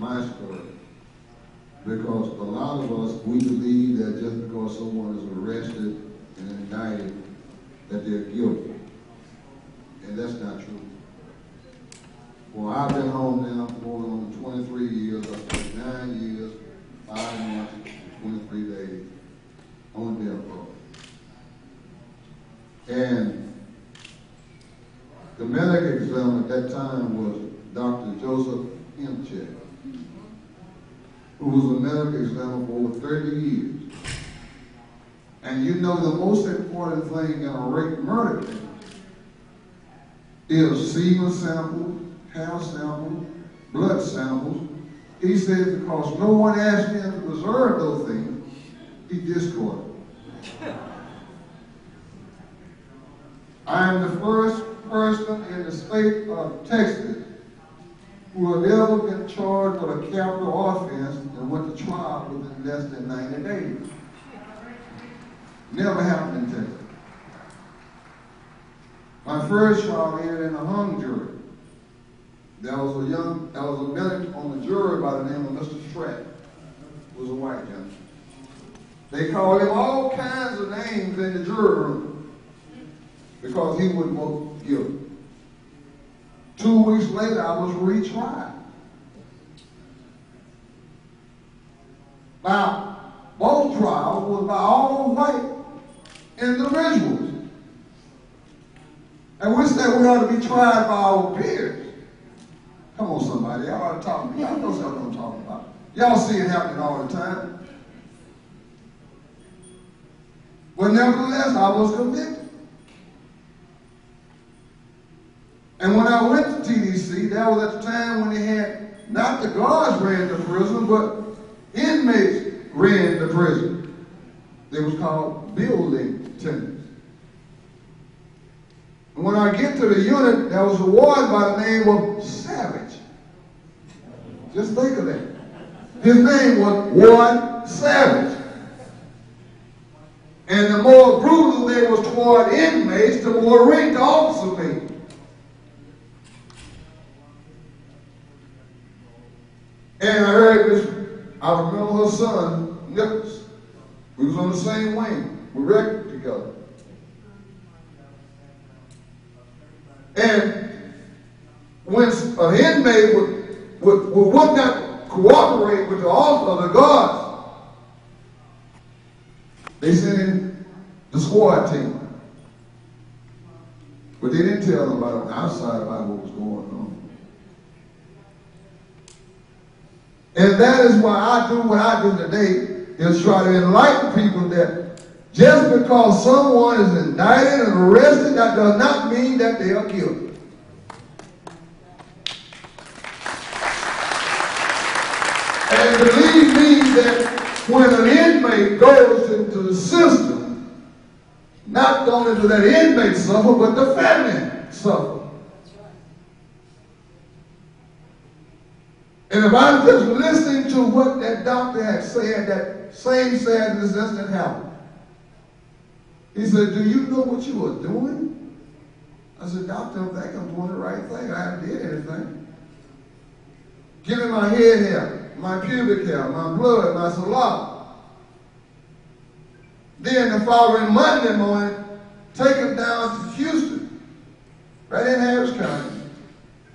my story. Because a lot of us, we believe that just because someone is arrested and indicted, that they're guilty. And that's not true. Well, I've been home now for going on 23 years. I spent 9 years, 5 months, 23 days on death row. And the medical examiner at that time was Dr. Joseph Hemcheck, who was a medical examiner for over 30 years. And you know the most important thing in a rape murder case is semen samples, hair samples, blood samples. He said because no one asked him to preserve those things, he discarded them. I am the first person in the state of Texas who has ever been charged with a capital offense and went to trial within less than 90 days. Never happened in Texas. My first trial ended in a hung jury. There was a medic on the jury by the name of Mr. Stratton, who was a white gentleman. They called him all kinds of names in the jury room because he wouldn't vote guilty. 2 weeks later, I was retried. Now, both trials was by all white individuals. And we said we ought to be tried by our peers. Come on, somebody. Y'all ought to talk to me. Y'all know what I'm talking about. Y'all see it happening all the time. But nevertheless, I was convicted. And when I went to TDC, that was at the time when they had not the guards ran the prison, but inmates ran the prison. They was called building tenants. And when I get to the unit, there was a warden by the name of Savage. Just think of that. His name was Warden Savage. And the more brutal they was toward inmates, the more rank the officer made. And I heard this, I remember her son, Nicholas. We was on the same wing. We wrecked together. And when an inmate would not cooperate with the officer of the guards, they sent in the squad team. But they didn't tell them about outside about what was going on. And that is why I do what I do today, is try to enlighten people that just because someone is indicted and arrested, that does not mean that they are guilty. And believe me that when an inmate goes into the system, not only does that inmate suffer, but the family suffer. And if I'm just listening to what that doctor had said, that same said this instant happened. He said, do you know what you are doing? I said, doctor, I think I'm doing the right thing. I haven't did anything. Give me my head hair, my pubic hair, my blood, my saliva. Then the following Monday morning, take him down to Houston, right in Harris County,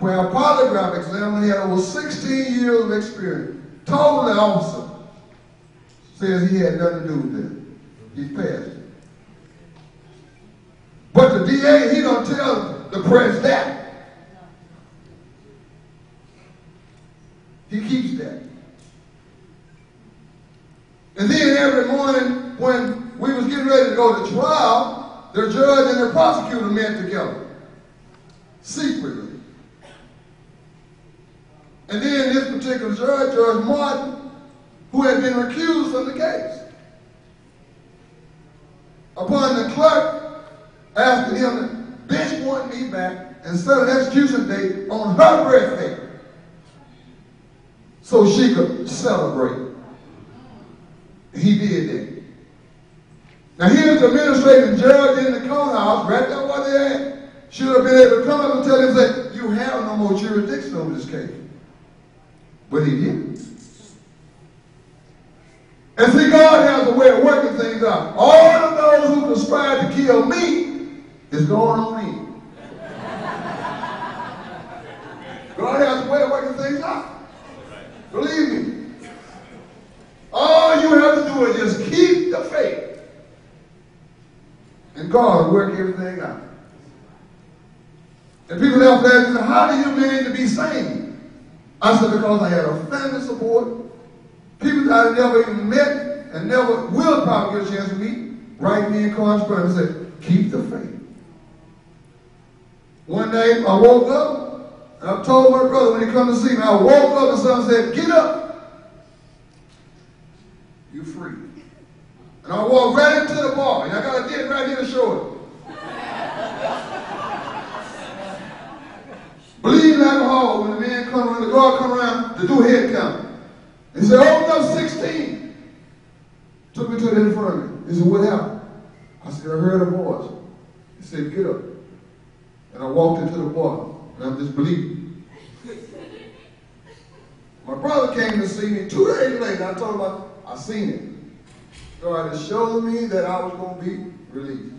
where a polygraph examiner had over 16 years of experience. Told the officer, says he had nothing to do with it. He passed it. But the DA, he don't tell the press that. He keeps that. And then every morning when we was getting ready to go to trial, the judge and the prosecutor met together, secretly. And then this particular judge, Judge Martin, who had been recused from the case, upon the clerk asking him to bench warrant me back and set an execution date on her birthday so she could celebrate. He did that. Now here's the administrative judge in the courthouse, right there where they at. Should have been able to come up and tell him that you have no more jurisdiction over this case. But he didn't. And see, God has a way of working things out. All of those who conspire to kill me is going on in. God has a way of working things out. Believe me. All you have to do is just keep the faith. And God will work everything out. And people have asked me, how do you manage to be sane? I said, because I had a family support. People that I never even met and never will probably get a chance to meet, write me in Clarence Brandley and said, keep the faith. One day I woke up and I told my brother when he come to see me, I woke up and someone said, get up. You free. And I walked right into the bar. And I got a dent right here to show it. Bleeding like a hog when the man come around, the guard come around to do head count. He said, open up 16. Took me to the infirmary. He said, what happened? I said, I heard a voice. He said, get up. And I walked into the bar, and I'm just bleeding. My brother came to see me 2 days later. I told him I seen it. God had showed me that I was going to be released.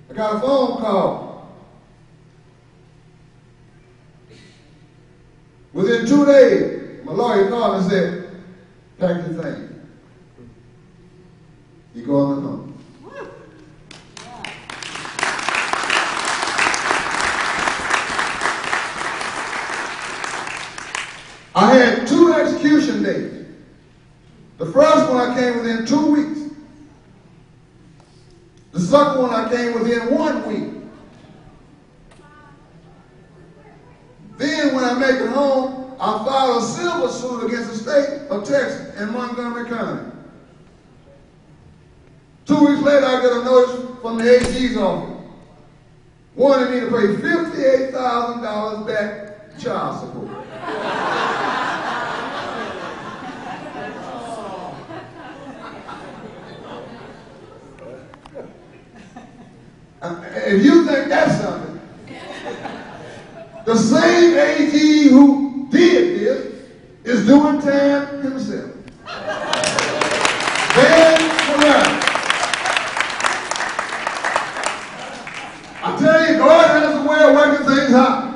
I got a phone call. Within 2 days, my lawyer called and said, pack the thing. You're going home. I had 2 execution days. The first one I came within 2 weeks. The second one I came within 1 week. Then when I make it home, I filed a civil suit against the state of Texas in Montgomery County. 2 weeks later, I get a notice from the AG's office wanting me to pay $58,000 back child support. If you think that's something, the same AG who did this is doing time himself. I tell you, God has a way of working things out.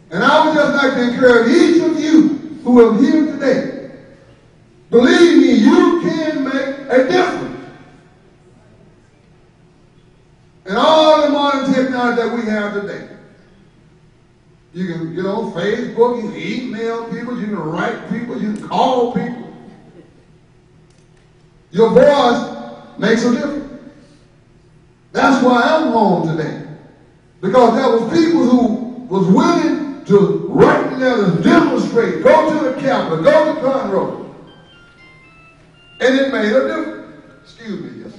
And I would just like to encourage each of you who are here today, believe me, you can make a difference. And all the modern technology that we have today. You can get on Facebook, you can email people, you can write people, you can call people. Your voice makes a difference. That's why I'm home today. Because there was people who was willing to write letters, demonstrate, go to the Capitol, go to Conroe. And it made a difference. Excuse me, yes.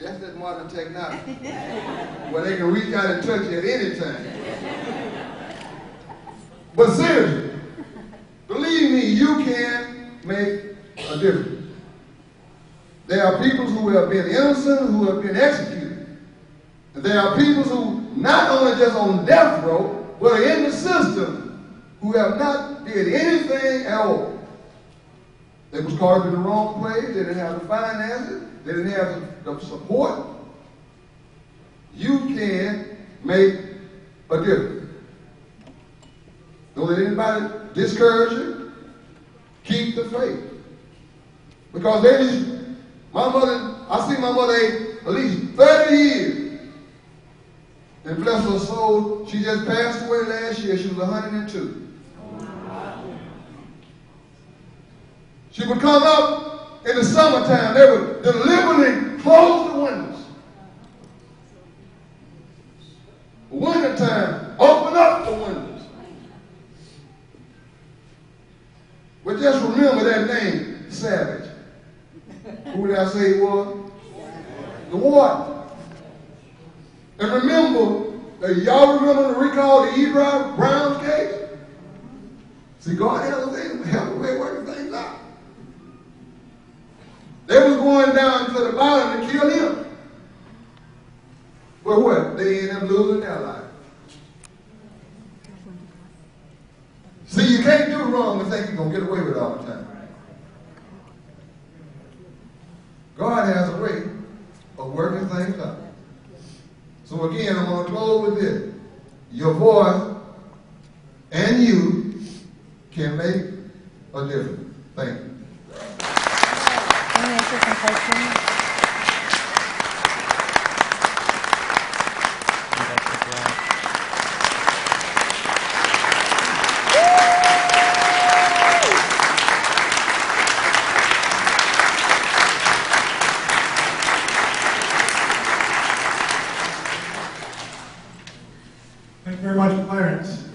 That's that modern technology where they can reach out and touch you at any time. But seriously, believe me, you can make a difference. There are people who have been innocent, who have been executed. And there are people who not only just on death row, but are in the system who have not did anything at all. They was caught in the wrong place. They didn't have the finances. They didn't have the support. You can make a difference. Don't let anybody discourage you. Keep the faith. Because I see my mother at least 30 years. And bless her soul, she just passed away last year. She was 102. She would come up in the summertime. They would deliberately close the windows. Wintertime, open up the windows. But just remember that name, Savage. Who did I say he was? The warden. And remember, y'all remember to recall the E. Brown's case? See, God has a way working things out. They was going down to the bottom to kill him. But what? They ended up losing their life. See, you can't do wrong and think you're going to get away with it all the time. God has a way of working things out. So again, I'm going to close with this. Your voice and you can make a difference. Thank you. Can you answer some questions? Thank you very much, Clarence.